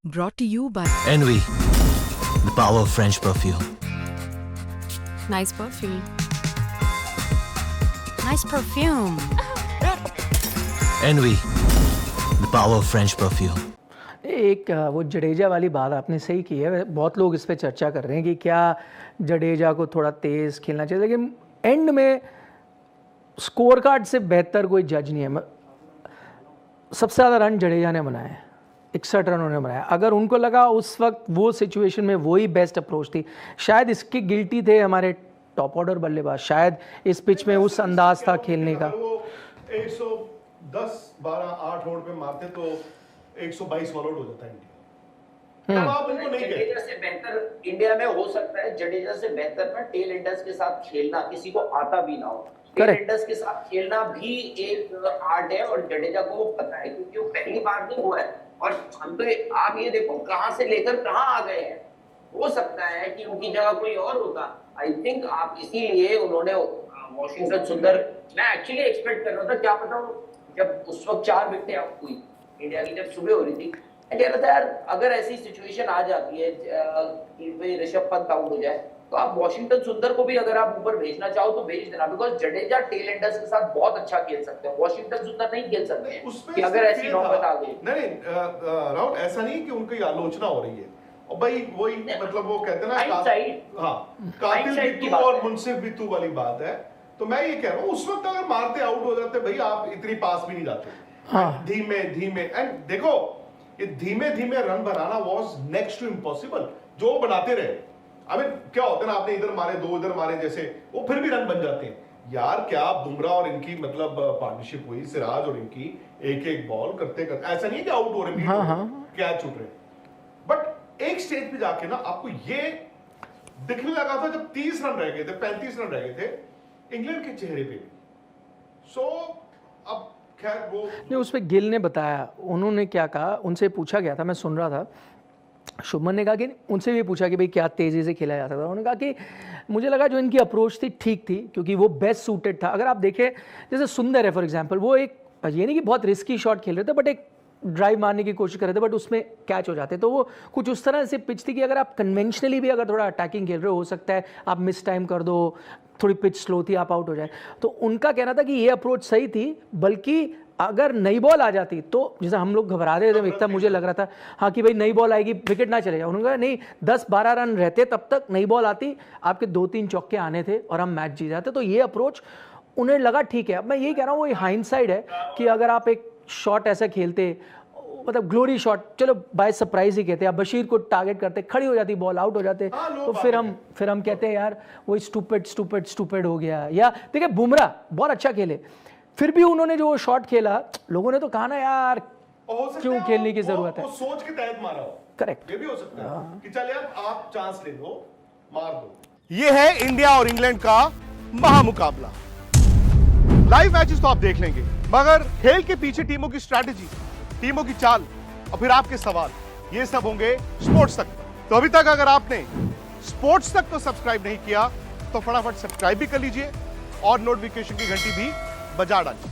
Brought to you by Envy, the power of French perfume. Nice perfume. Nice perfume. Envy, the power of French perfume. एक वो जडेजा वाली बात आपने सही की है। बहुत लोग इस पे चर्चा कर रहे हैं कि क्या जडेजा को थोड़ा तेज़ खेलना चाहिए, लेकिन एंड में स्कोर कार्ड से बेहतर कोई जज नहीं है। सबसे ज़्यादा रन जडेजा ने बनाए, 61 रन उन्होंने बनाया। अगर उनको लगा उस वक्त वो सिचुएशन में वही बेस्ट अप्रोच थी, शायद इसके गिल्टी थे हमारे टॉप ऑर्डर बल्लेबाज, शायद इस पिच में उस अंदाज था खेलने का। 110 12 8 ओवर पे मारते तो 122 ऑल आउट हो जाता है इंडिया। तब आप उनको नहीं कहते। जडेजा से बेहतर इंडिया में हो सकता है, जडेजा से बेहतर ना टेल एंडर्स के साथ खेलना किसी को आता भी ना हो। टेल एंडर्स के साथ खेलना भी एक आर्ट है और जडेजा को वो पता है, क्योंकि वो पहली बार नहीं हुआ है। और हम तो आप ये देखो कहां से लेकर कहां आ गए हैं। हो सकता है कि उनकी जगह कोई और होता। आई थिंक आप इसीलिए उन्होंने वॉशिंगटन सुंदर, मैं एक्चुअली एक्सपेक्ट कर रहा था, क्या पता जब उस वक्त 4 विकेटें आउट हुई इंडिया की, जब सुबह हो रही थी, मैं कह रहा था यार अगर ऐसी सिचुएशन आ जाती है कि ऋषभ पंत आउट हो जाए तो आप वॉशिंगटन सुंदर को भी अगर आप ऊपर भेजना चाहो तो भेज देना, बिकॉज जडेजा टेल एंडर्स के साथ बहुत अच्छा खेल सकते हैं। वॉशिंगटन सुंदर नहीं खेल सकते हैं कि अगर ऐसी नौबत आ गई। नहीं राहुल, ऐसा नहीं कि उनकी आलोचना हो रही है। और भाई वही मतलब वो कहते हैं ना, हाँ कातिल भी तू और मुंसिफ भी तू वाली बात है। तो मैं ये कह रहा हूँ उस वक्त अगर मारते आउट हो जाते भाई, आप इतनी पास भी नहीं जाते। हाँ। धीमे धीमे, एंड देखो ये धीमे धीमे रन बनाना वाज नेक्स्ट टू इम्पॉसिबल, जो बनाते रहे। अबे क्या होता है ना, आपने इधर मारे 2 इधर मारे, जैसे वो फिर भी रन बन जाते हैं यार। क्या बुमराह और इनकी मतलब पार्टनरशिप हुई, सिराज और इनकी एक एक बॉल करते करते, ऐसा नहीं कि आउट हो रहे, कैच उठ रहे। बट एक स्टेज पे जाके ना आपको ये दिखने लगा था जब 30 रन रह गए थे, 35 रन रह गए थे इंग्लैंड के चेहरे पे भी। सो अब खैर वो नहीं, उस पर गिल ने बताया, उन्होंने क्या कहा, उनसे पूछा गया था, मैं सुन रहा था, शुभमन ने कहा कि उनसे भी पूछा कि भाई क्या तेज़ी से खेला जा सकता है। उन्होंने कहा कि मुझे लगा जो इनकी अप्रोच थी ठीक थी, क्योंकि वो बेस्ट सूटेड था। अगर आप देखें जैसे सुंदर है फॉर एग्जांपल, वो एक ये नहीं कि बहुत रिस्की शॉट खेल रहे थे, बट एक ड्राइव मारने की कोशिश कर रहे थे, बट उसमें कैच हो जाते। तो वो कुछ उस तरह से पिच थी कि अगर आप कन्वेंशनली भी अगर थोड़ा अटैकिंग खेल रहे हो सकता है आप मिस टाइम कर दो, थोड़ी पिच स्लो थी, आप आउट हो जाए। तो उनका कहना था कि ये अप्रोच सही थी, बल्कि अगर नई बॉल आ जाती तो जैसे हम लोग घबरा रहे थे, एकदम मुझे लग रहा था हाँ कि भाई नई बॉल आएगी विकेट ना चले जाए। उन्होंने कहा नहीं, 10-12 रन रहते तब तक नई बॉल आती, आपके 2-3 चौके आने थे और हम मैच जीत जाते। तो ये अप्रोच उन्हें लगा ठीक है। अब मैं यही कह रहा हूँ, वो हाइंडसाइड है कि अगर आप एक शॉट ऐसा खेलते, मतलब ग्लोरी शॉट, चलो बाय सरप्राइज ही कहते हैं, आप बशीर को टारगेट करते, खड़ी हो जाती बॉल, आउट हो जाते, तो फिर हम कहते हैं यार वो स्टूपिड हो गया। या देखिए बुमराह बहुत अच्छा खेले, फिर भी उन्होंने जो शॉट खेला, लोगों ने तो कहा ना यार क्यों खेलने की जरूरत है, वो सोच के तहत मारा हो। करेक्ट, ये भी हो सकता है कि चल यार आप चांस ले लो, मार दो। ये है इंडिया और इंग्लैंड का महामुकाबला। लाइव मैचेस तो आप देख लेंगे, मगर खेल के पीछे टीमों की स्ट्रैटेजी, टीमों की चाल और फिर आपके सवाल, ये सब होंगे स्पोर्ट्स तक। तो अभी तक अगर आपने स्पोर्ट्स तक तो सब्सक्राइब नहीं किया तो फटाफट सब्सक्राइब भी कर लीजिए और नोटिफिकेशन की घंटी भी बजा डालिए।